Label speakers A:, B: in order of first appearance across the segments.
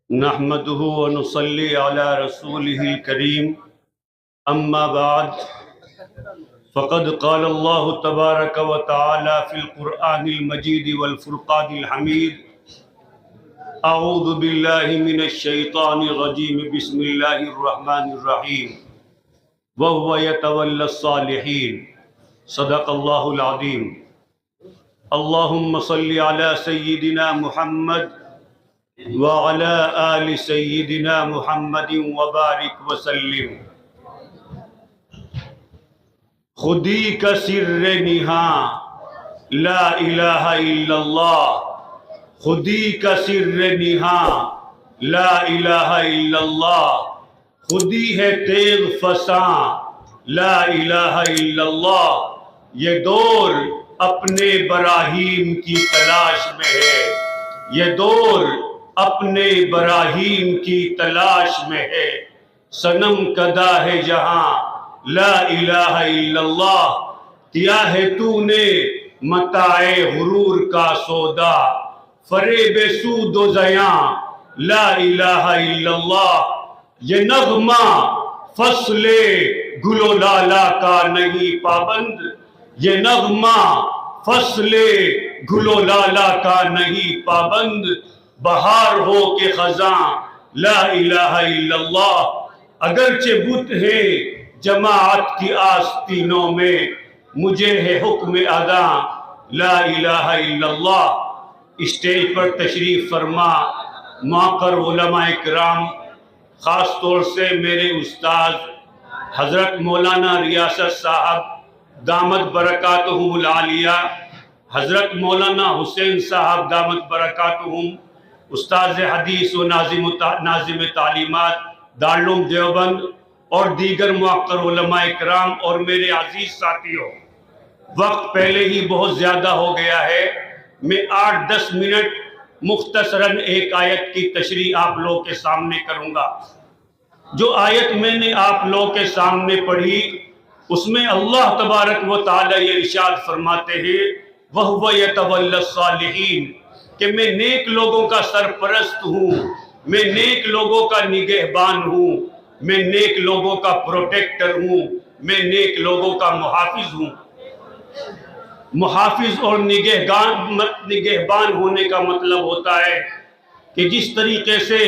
A: نحمده ونصلي على رسوله الكريم أما بعد فقد قال الله تبارك وتعالى في القرآن المجيد والفرقان الحميد أعوذ بالله من الشيطان الرجيم بسم الله الرحمن الرحيم وهو يتولى الصالحين صدق الله العظيم اللهم صل على سيدنا محمد وعلى آل سيدنا محمد وبارك وسلم خودی کا سر نہاں لا الہ الا اللہ خودی کا سر نہاں لا الہ الا اللہ خودی ہے تیغ فساں لا الہ الا اللہ یہ دور اپنے براہیم کی تلاش میں ہے یہ دور اپنے براہیم کی تلاش میں ہے صنم کدا ہے جہاں لا الہ الا اللہ کیا ہے تو نے متاع غرور کا سودا فریب سود و زیاں لا الہ الا اللہ یہ نغمہ فصل گل و لالا کا نہیں پابند یہ نغمہ فصل گل و لالا کا نہیں پابند بہار ہو کے خزاں لا الہ الا اللہ اگرچہ بت ہے جماعت کی آستینوں میں مجھے ہے حکم ادا لا الہ الا اللہ اسٹیج پر تشریف فرما معقر علماء کرام خاص طور سے میرے استاد حضرت مولانا ریاست صاحب دامت برکاتہم العالیہ حضرت مولانا حسین صاحب دامت برکاتہم استاذ حدیث و ناظم تعلیمات دارالعلوم دیوبند اور دیگر معقر علماء کرام اور میرے عزیز ساتھیوں وقت پہلے ہی بہت زیادہ ہو گیا ہے میں 8-10 منٹ مختصراً ایک آیت کی تشریح آپ لوگوں کے سامنے کروں گا جو آیت میں نے آپ لوگوں کے سامنے پڑھی اس میں اللہ تبارک و تعالی یہ ارشاد فرماتے ہیں وَهُوَ يَتَوَلَّى الصَّالِحِينَ کہ میں نیک لوگوں کا سرپرست ہوں میں نیک لوگوں کا نگہبان ہوں میں نیک لوگوں کا پروٹیکٹر ہوں میں نیک لوگوں کا محافظ ہوں محافظ اور نگہبان ہونے کا مطلب ہوتا ہے کہ جس طریقے سے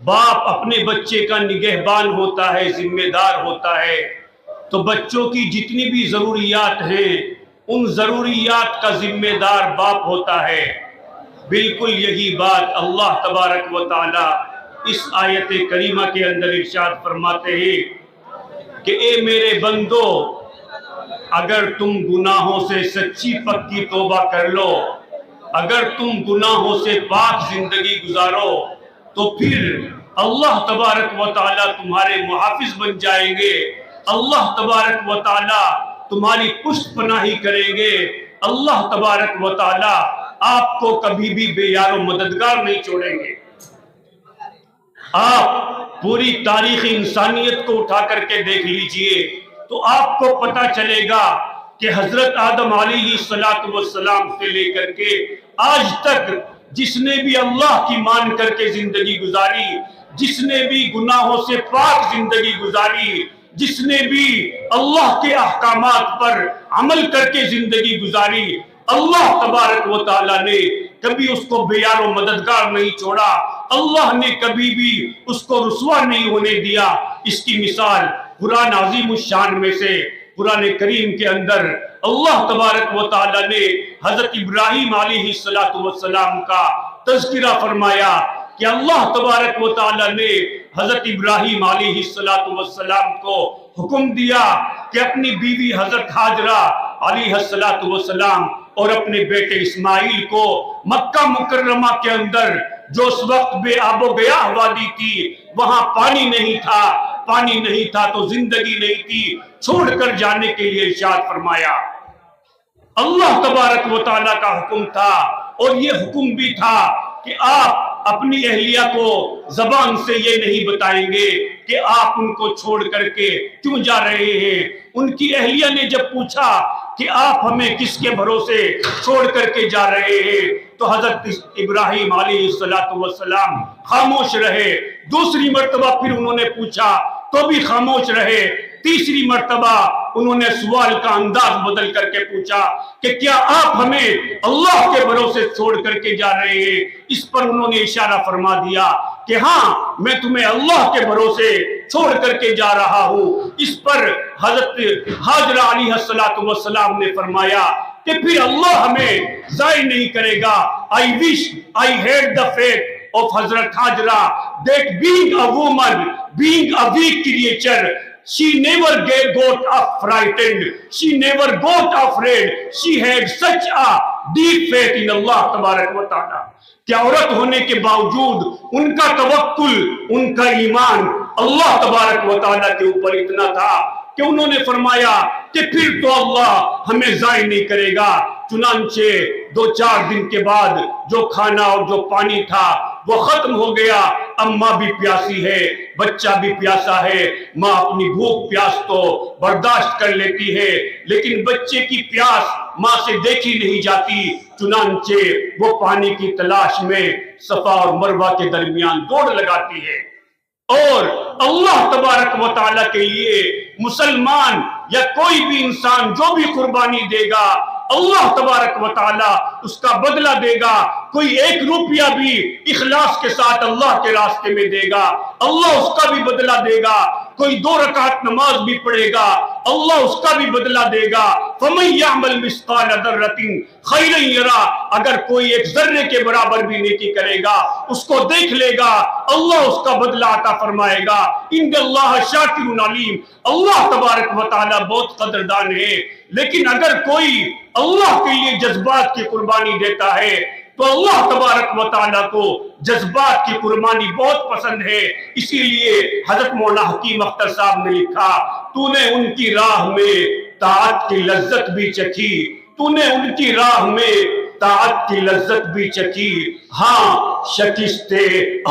A: باپ اپنے بچے کا نگہبان ہوتا ہے ذمہ دار ہوتا ہے تو بچوں کی جتنی بھی ضروریات ہیں ان ضروریات کا ذمہ دار باپ ہوتا ہے بالکل یہی بات اللہ تبارک و تعالی اس آیت کریمہ کے اندر ارشاد فرماتے ہیں کہ اے میرے بندو اگر تم گناہوں سے سچی پکی توبہ کر لو اگر تم گناہوں سے پاک زندگی گزارو تو پھر اللہ تبارک و تعالی تمہارے محافظ بن جائیں گے اللہ تبارک و تعالی تمہاری پشت پناہی کریں گے اللہ تبارک و تعالی آپ کو کبھی بھی بے یار و مددگار نہیں چھوڑیں گے آپ پوری تاریخ انسانیت کو اٹھا کر کے دیکھ لیجئے تو آپ کو پتہ چلے گا کہ حضرت آدم علیہ السلام سے لے کر کے آج تک جس نے بھی اللہ کی مان کر کے زندگی گزاری جس نے بھی گناہوں سے پاک زندگی گزاری جس نے بھی اللہ کے احکامات پر عمل کر کے زندگی گزاری اللہ تبارک و تعالی نے کبھی اس کو بے یار و مددگار نہیں چھوڑا اللہ نے کبھی بھی اس کو رسوا نہیں ہونے دیا اس کی مثال قرآن عظیم الشان میں سے قرآن کریم کے اندر اللہ تبارک و تعالی نے حضرت ابراہیم علیہ السلام کا تذکرہ فرمایا کہ اللہ تبارک و تعالی نے حضرت ابراہیم علیہ السلام کو حکم دیا کہ اپنی بیوی حضرت حاجرہ علیہ السلام اور اپنے بیٹے اسماعیل کو مکہ مکرمہ کے اندر جو اس وقت بے آب و گیاہ وادی تھی وہاں پانی نہیں تھا تو زندگی نہیں تھی چھوڑ کر جانے کے لیے ارشاد فرمایا اللہ تبارک و تعالیٰ کا حکم تھا اور یہ حکم بھی تھا کہ آپ اپنی اہلیہ کو زبان سے یہ نہیں بتائیں گے کہ آپ ان کو چھوڑ کر کے کیوں جا رہے ہیں ان کی اہلیہ نے جب پوچھا کہ آپ ہمیں کس کے بھروسے چھوڑ کر کے جا رہے ہیں تو حضرت ابراہیم علیہ السلام خاموش رہے، دوسری مرتبہ پھر انہوں نے پوچھا تو بھی خاموش رہے، تیسری مرتبہ انہوں نے سوال کا انداز بدل کر کے پوچھا کہ کیا آپ ہمیں اللہ کے بھروسے چھوڑ کر کے جا رہے ہیں؟ اس پر انہوں نے اشارہ فرما دیا کہ ہاں میں تمہیں اللہ کے بھروسے چھوڑ کر کے جا رہا ہوں۔ اس پر حضرت ہاجرہ علیہ السلام نے فرمایا کہ پھر اللہ ہمیں ضائع نہیں کرے گا۔ I wish I had the faith of Hazrat Hajra that being a woman, being a weak creature, she never got frightened, she never got afraid, she had such a deep faith in Allah تبارک و تعالی کہ عورت ہونے کے باوجود ان کا توکل، ان کا ایمان اللہ تبارک و تعالی کے اوپر اتنا تھا کہ انہوں نے فرمایا کہ پھر تو اللہ ہمیں ضائع نہیں کرے گا۔ چنانچہ 2-4 دن کے بعد جو کھانا اور جو پانی تھا وہ ختم ہو گیا۔ اماں بھی پیاسی ہے، بچہ بھی پیاسا ہے، ماں اپنی بھوک پیاس تو برداشت کر لیتی ہے لیکن بچے کی پیاس ماں سے دیکھی نہیں جاتی۔ چنانچہ وہ پانی کی تلاش میں صفا اور مروہ کے درمیان دوڑ لگاتی ہے، اور اللہ تبارک و تعالیٰ کے لیے مسلمان یا کوئی بھی انسان جو بھی قربانی دے گا اللہ تبارک و تعالیٰ اس کا بدلہ دے گا۔ کوئی 1 روپیہ بھی اخلاص کے ساتھ اللہ کے راستے میں دے گا اللہ اس کا بھی بدلہ دے گا۔ کوئی 2 رکعت نماز بھی پڑھے گا اللہ اس کا بھی بدلہ دے گا۔ فَمَن يَعْمَلْ مِثْقَالَ ذَرَّةٍ خَيْرًا يَرَهُ، اگر کوئی 1 ذرے کے برابر بھی نیکی کرے گا اس کو دیکھ لے گا اللہ اس کا بدلہ عطا فرمائے گا۔ إِنَّ اللَّهَ شَاكِرٌ عَلِيمٌ، اللہ تبارک و تعالیٰ بہت قدردان ہے۔ لیکن اگر کوئی اللہ کے لیے جذبات کی قربانی دیتا ہے تو اللہ تبارک و تعالیٰ کو جذبات کی قربانی بہت پسند ہے۔ اسی لیے حضرت مولانا حکیم اختر صاحب نے لکھا، تو نے ان کی راہ میں طاعت کی لذت بھی چکھی، تو نے ان کی راہ میں طاعت کی لذت بھی چکھی، ہاں شکست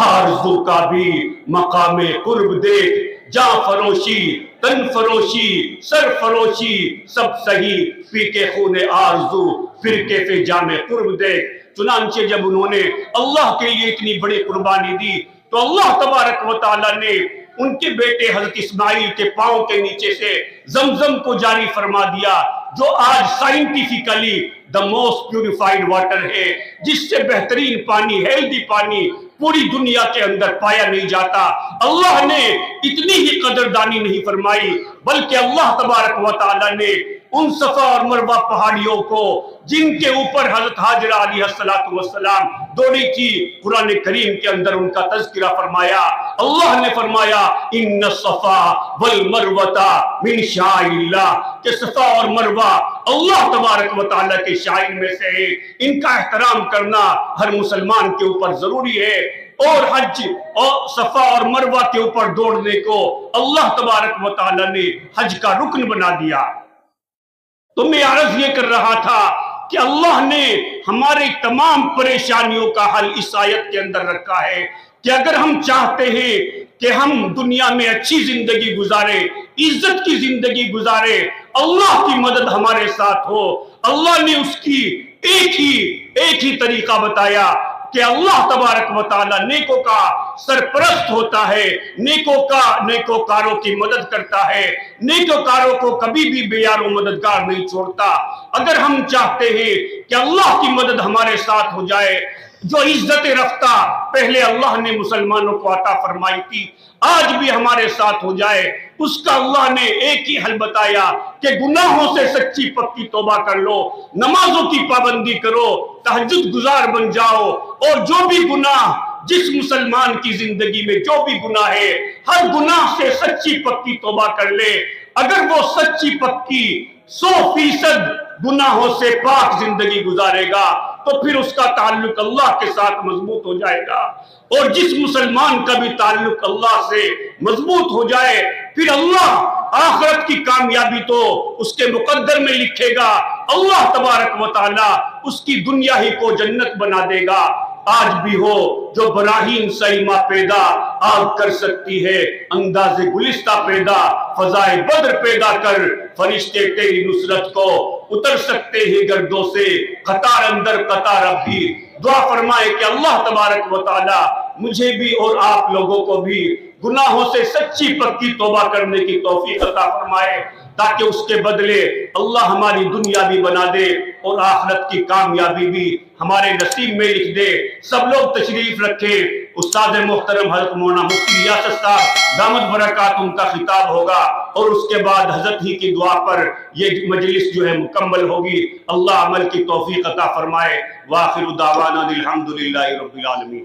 A: آرزو کا بھی مقام قرب دیکھ، جاں فروشی تن فروشی سر فروشی سب سہی، پی کے خون آرزو پھر کے فی جام قرب دیکھ۔ چنانچہ جب انہوں نے اللہ کے لیے اتنی بڑی قربانی دی تو اللہ تبارک و تعالیٰ نے ان کے بیٹے حضرت اسماعیل کے پاؤں کے نیچے سے زمزم کو جاری فرما دیا، جو آج سائنٹیفیکلی the most purified water ہے، جس سے بہترین پانی، ہیلدی پانی پوری دنیا کے اندر پایا نہیں جاتا۔ اللہ نے اتنی ہی قدردانی نہیں فرمائی بلکہ اللہ تبارک و تعالیٰ نے ان صفا اور مروہ پہاڑیوں کو جن کے اوپر حضرت ہاجرہ علیہ السلام دوڑی تھی، قرآن کریم کے اندر ان کا تذکرہ فرمایا۔ اللہ نے فرمایا ان الصفا والمروہ من شعائر اللہ، کہ صفا اور مروہ اللہ تبارک و تعالیٰ کے شعائر میں سے ہے، ان کا احترام کرنا ہر مسلمان کے اوپر ضروری ہے۔ اور حج اور صفا اور مروہ کے اوپر دوڑنے کو اللہ تبارک و تعالیٰ نے حج کا رکن بنا دیا۔ تو میں عرض یہ کر رہا تھا کہ اللہ نے ہمارے تمام پریشانیوں کا حل اس آیت کے اندر رکھا ہے کہ اگر ہم چاہتے ہیں کہ ہم دنیا میں اچھی زندگی گزارے، عزت کی زندگی گزارے، اللہ کی مدد ہمارے ساتھ ہو، اللہ نے اس کی ایک ہی طریقہ بتایا کہ اللہ تبارک و تعالیٰ نیکوں کا سرپرست ہوتا ہے، نیکوکاروں کی مدد کرتا ہے، نیکوکاروں کو کبھی بھی بے یار و مددگار نہیں چھوڑتا۔ اگر ہم چاہتے ہیں کہ اللہ کی مدد ہمارے ساتھ ہو جائے، جو عزت رفتہ پہلے اللہ نے مسلمانوں کو عطا فرمائی تھی آج بھی ہمارے ساتھ ہو جائے، اس کا اللہ نے ایک ہی حل بتایا کہ گناہوں سے سچی پکی توبہ کر لو، نمازوں کی پابندی کرو، تہجد گزار بن جاؤ، اور جو بھی گناہ جس مسلمان کی زندگی میں جو بھی گناہ ہے ہر گناہ سے سچی پکی توبہ کر لے۔ اگر وہ سچی پکی 100% گناہوں سے پاک زندگی گزارے گا تو پھر اس کا تعلق اللہ کے ساتھ مضبوط ہو جائے گا، اور جس مسلمان کا بھی تعلق اللہ سے مضبوط ہو جائے پھر اللہ آخرت کی کامیابی تو اس کے مقدر میں لکھے گا، اللہ تبارک و تعالی اس کی دنیا ہی کو جنت بنا دے گا۔ آج بھی ہو جو براہین سیما پیدا آگ کر سکتی ہے، انداز گلستہ پیدا فضائے بدر پیدا کر، فرشتے تیری نصرت کو اتر سکتے ہیں گردوں سے، قطار اندر قطار اب بھی دعا فرمائے کہ اللہ تبارک و تعالی مجھے بھی اور آپ لوگوں کو بھی گناہوں سے سچی پکی توبہ کرنے کی توفیق عطا فرمائے، تاکہ اس کے بدلے اللہ ہماری دنیا بھی بنا دے اور آخرت کی کامیابی بھی ہمارے نصیب میں لکھ دے۔ سب لوگ تشریف رکھیں، استاد محترم حضرت مولانا مفتی ریاست صاحب دامت برکات ان کا خطاب ہوگا، اور اس کے بعد حضرت ہی کی دعا پر یہ مجلس جو ہے مکمل ہوگی۔ اللہ عمل کی توفیق عطا فرمائے۔ وآخر دعوانا الحمدللہ رب العالمین۔